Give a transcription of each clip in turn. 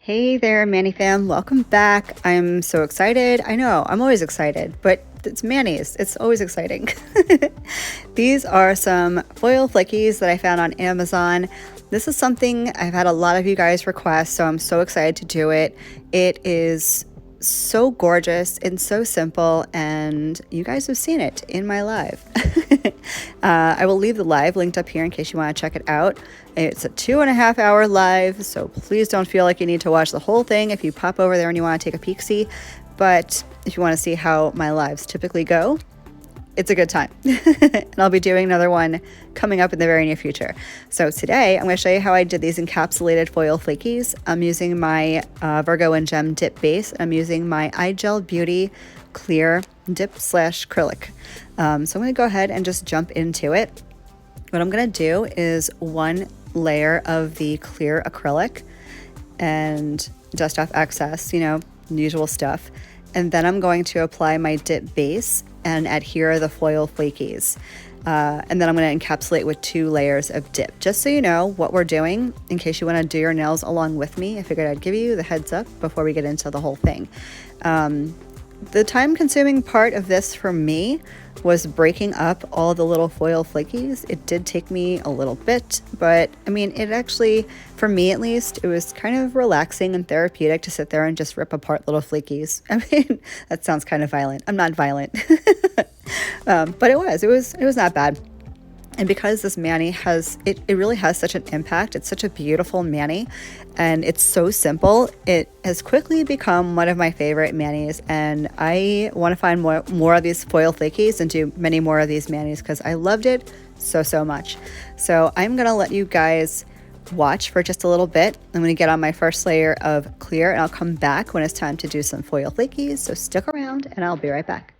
Hey there, Manny fam. Welcome back. I'm so excited. I know, I'm always excited, but it's Manny's. It's always exciting. These are some foil flickies that I found on Amazon. This is something I've had a lot of you guys request, so I'm so excited to do it. It is so gorgeous and so simple, and you guys have seen it in my live. I will leave the live linked up here in case you want to check it out. It's a 2.5 hour live, so please don't feel like you need to watch the whole thing if you pop over there and you want to take a peek-see. But if you want to see how my lives typically go, it's a good time. And I'll be doing another one coming up in the very near future. So today I'm going to show you how I did these encapsulated foil flakies. I'm using my Virgo and Gem dip base. I'm using my IGel Beauty clear dip / acrylic. So I'm going to go ahead and just jump into it. What I'm going to do is one layer of the clear acrylic and dust off excess, usual stuff. And then I'm going to apply my dip base and adhere the foil flakies. And then I'm going to encapsulate with 2 layers of dip. Just so you know what we're doing, in case you want to do your nails along with me, I figured I'd give you the heads up before we get into the whole thing. The time-consuming part of this for me was breaking up all the little foil flakies. It did take me a little bit, but I mean, it actually, for me at least, it was kind of relaxing and therapeutic to sit there and just rip apart little flakies. I mean, that sounds kind of violent. I'm not violent. But it was not bad. And because this mani has, it really has such an impact. It's such a beautiful mani and it's so simple. It has quickly become one of my favorite manis, and I want to find more of these foil flakies and do many more of these manis because I loved it so much. So I'm going to let you guys watch for just a little bit. I'm going to get on my first layer of clear and I'll come back when it's time to do some foil flakies. So stick around and I'll be right back.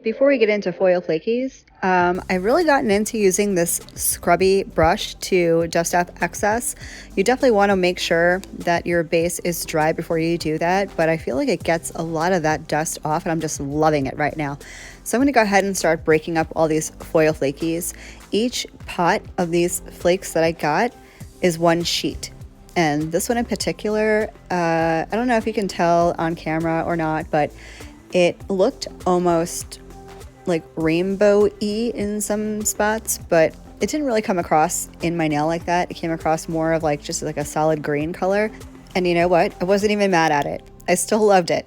Before we get into foil flakies, I've really gotten into using this scrubby brush to dust off excess. You definitely want to make sure that your base is dry before you do that, but I feel like it gets a lot of that dust off and I'm just loving it right now. So I'm going to go ahead and start breaking up all these foil flakies. Each pot of these flakes that I got is 1 sheet. And this one in particular, I don't know if you can tell on camera or not, but it looked almost like rainbow-y in some spots, but it didn't really come across in my nail like that. It came across more of like just like a solid green color. And you know what? I wasn't even mad at it. I still loved it.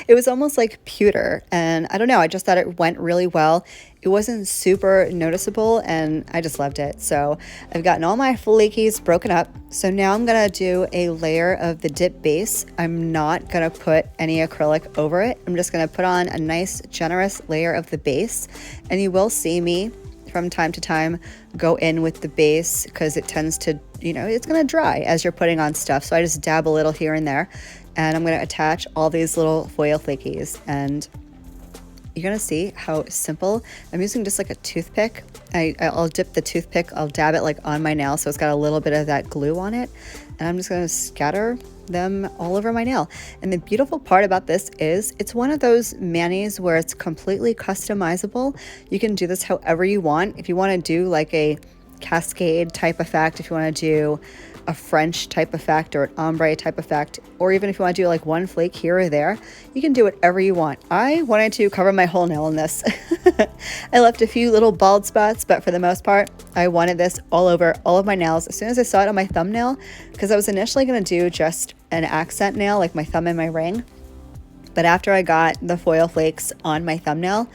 It was almost like pewter, and I don't know, I just thought it went really well. It wasn't super noticeable and I just loved it. So I've gotten all my flakies broken up. So now I'm gonna do a layer of the dip base. I'm not gonna put any acrylic over it. I'm just gonna put on a nice generous layer of the base, and you will see me from time to time go in with the base because it tends to, it's gonna dry as you're putting on stuff. So I just dab a little here and there, and I'm gonna attach all these little foil flakies, and you're gonna see how simple. I'm using just like a toothpick. I'll dip the toothpick, I'll dab it like on my nail so it's got a little bit of that glue on it, and I'm just gonna scatter them all over my nail. And the beautiful part about this is it's one of those manis where it's completely customizable. You can do this however you want. If you want to do like a cascade type effect, if you want to do a French type effect or an ombre type effect, or even if you want to do like 1 flake here or there, you can do whatever you want. I wanted to cover my whole nail in this. I left a few little bald spots, but for the most part, I wanted this all over all of my nails as soon as I saw it on my thumbnail, because I was initially going to do just an accent nail, like my thumb and my ring. But after I got the foil flakes on my thumbnail,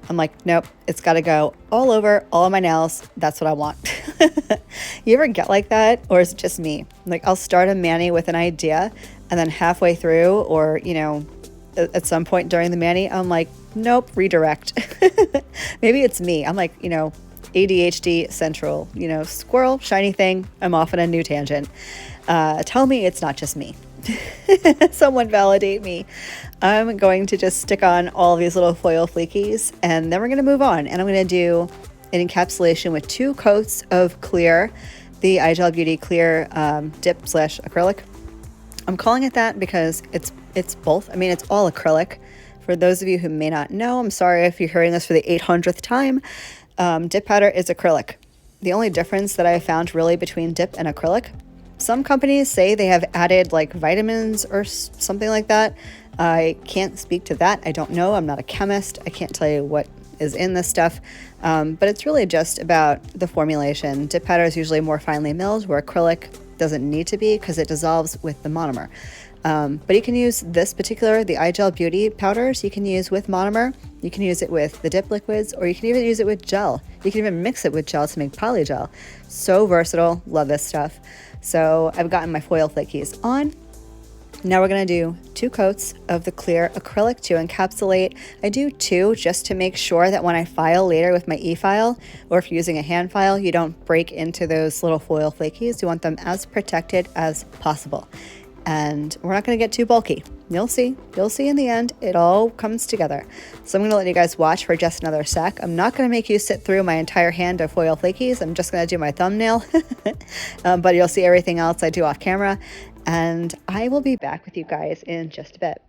I'm like, nope, it's got to go all over all of my nails. That's what I want. You ever get like that? Or is it just me? Like, I'll start a mani with an idea, and then halfway through, or, at some point during the mani, I'm like, nope, redirect. Maybe it's me. I'm like, ADHD central, squirrel, shiny thing. I'm off on a new tangent. Tell me it's not just me. Someone validate me. I'm going to just stick on all these little foil fleekies, and then we're going to move on. And I'm going to do an encapsulation with 2 coats of clear, the IGel Beauty Clear Dip / Acrylic. I'm calling it that because it's both. I mean, it's all acrylic. For those of you who may not know, I'm sorry if you're hearing this for the 800th time. Dip powder is acrylic. The only difference that I have found really between dip and acrylic, some companies say they have added like vitamins or something like that. I can't speak to that. I don't know. I'm not a chemist. I can't tell you what is in this stuff. But it's really just about the formulation. Dip powder is usually more finely milled, where acrylic doesn't need to be because it dissolves with the monomer. But you can use this particular, the IGel Beauty powders, you can use with monomer. You can use it with the dip liquids, or you can even use it with gel. You can even mix it with gel to make polygel. So versatile. Love this stuff. So I've gotten my foil flakies on. Now we're going to do 2 coats of the clear acrylic to encapsulate. I do 2 just to make sure that when I file later with my e-file, or if you're using a hand file, you don't break into those little foil flakies. You want them as protected as possible. And we're not going to get too bulky. You'll see in the end, it all comes together. So I'm going to let you guys watch for just another sec. I'm not going to make you sit through my entire hand of foil flakies. I'm just going to do my thumbnail, but you'll see everything else I do off camera. And I will be back with you guys in just a bit.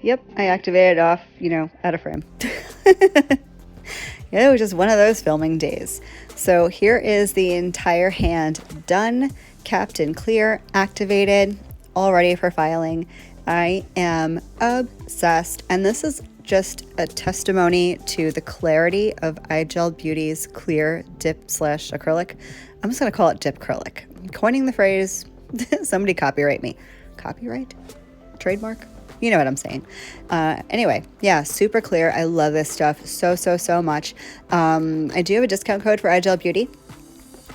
Yep, I activated off, out of frame. It was just one of those filming days. So here is the entire hand done, capped and clear, activated, all ready for filing. I am obsessed, and this is just a testimony to the clarity of IGel Beauty's clear dip / acrylic. I'm just going to call it dip acrylic. Coining the phrase, somebody copyright me. Copyright? Trademark? You know what I'm saying. Anyway, yeah, super clear. I love this stuff so much. I do have a discount code for IGel Beauty.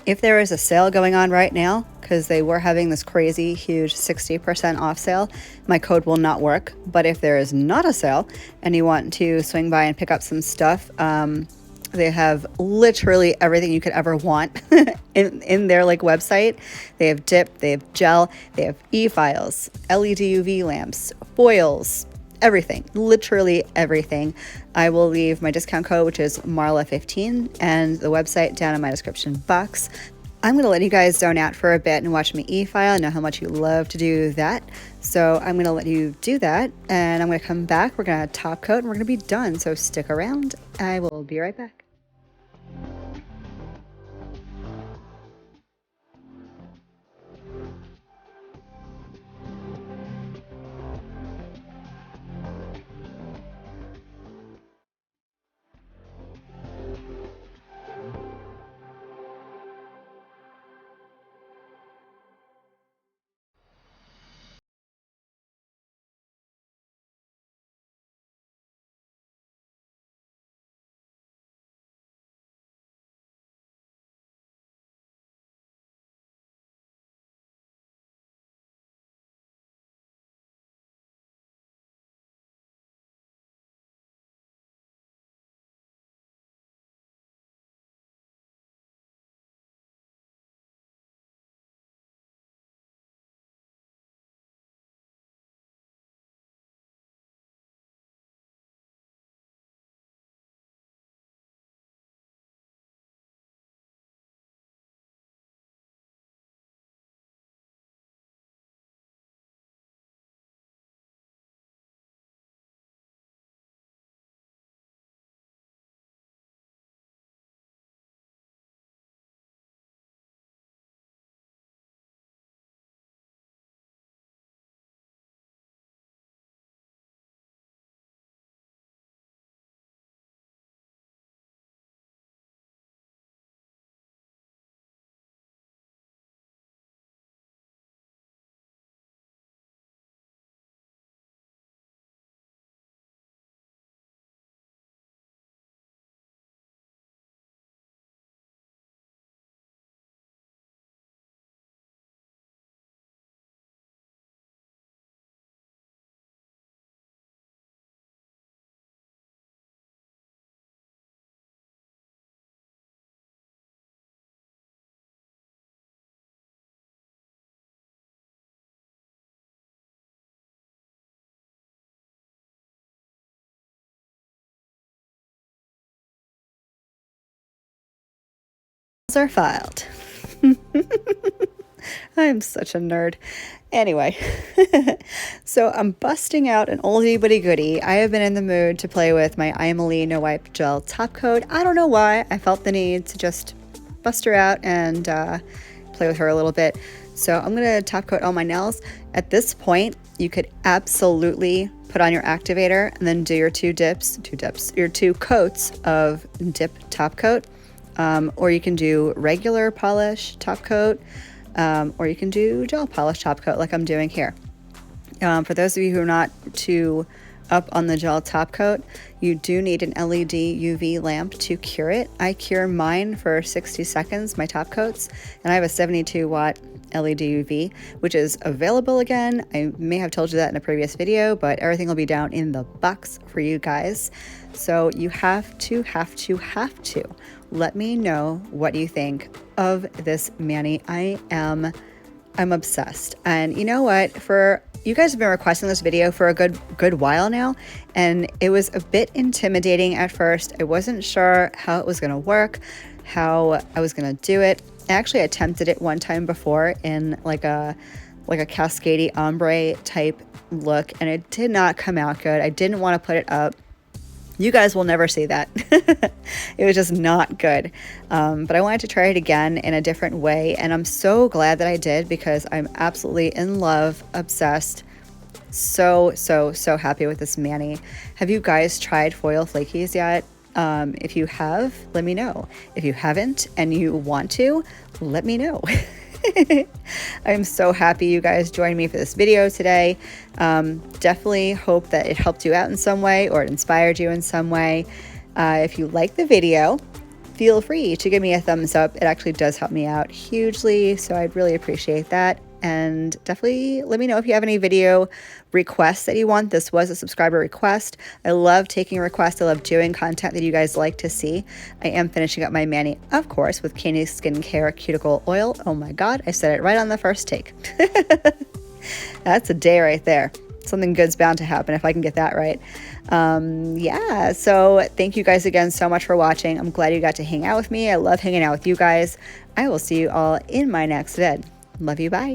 If there is a sale going on right now, because they were having this crazy huge 60% off sale, my code will not work. But if there is not a sale and you want to swing by and pick up some stuff, they have literally everything you could ever want in their website. They have dip, they have gel, they have e-files, LED UV lamps, foils, everything, literally everything. I will leave my discount code, which is Marla15, and the website down in my description box. I'm going to let you guys zone out for a bit and watch me e-file. I know how much you love to do that. So I'm going to let you do that, and I'm going to come back. We're going to top coat, and we're going to be done. So stick around. I will be right back. are filed. I'm such a nerd. Anyway, so I'm busting out an oldie but a goodie. I have been in the mood to play with my Aimeili No Wipe Gel top coat. I don't know why. I felt the need to just bust her out and play with her a little bit. So I'm going to top coat all my nails. At this point, you could absolutely put on your activator and then do your your two coats of dip top coat. Or you can do regular polish top coat, or you can do gel polish top coat like I'm doing here. For those of you who are not too up on the gel top coat, you do need an LED UV lamp to cure it. I cure mine for 60 seconds, my top coats, and I have a 72 watt LED UV, which is available again. I may have told you that in a previous video, but everything will be down in the box for you guys. So you have to let me know what you think of this mani. I'm obsessed. And you know what? You guys have been requesting this video for a good while now, and it was a bit intimidating at first. I wasn't sure how it was going to work, how I was going to do it. I actually attempted it one time before in like a cascadey ombre type look, and it did not come out good. I didn't want to put it up. You guys will never see that. It was just not good. But I wanted to try it again in a different way. And I'm so glad that I did, because I'm absolutely in love, obsessed. So happy with this mani. Have you guys tried foil flakies yet? If you have, let me know. If you haven't and you want to, let me know. I'm so happy you guys joined me for this video today. Definitely hope that it helped you out in some way, or it inspired you in some way. If you like the video, feel free to give me a thumbs up. It actually does help me out hugely, so I'd really appreciate that. And definitely let me know if you have any video requests that you want. This was a subscriber request. I love taking requests. I love doing content that you guys like to see. I am finishing up my mani, of course, with Candy Skincare Cuticle Oil. Oh my God, I said it right on the first take. That's a day right there. Something good's bound to happen if I can get that right. Yeah, so thank you guys again so much for watching. I'm glad you got to hang out with me. I love hanging out with you guys. I will see you all in my next vid. Love you, bye.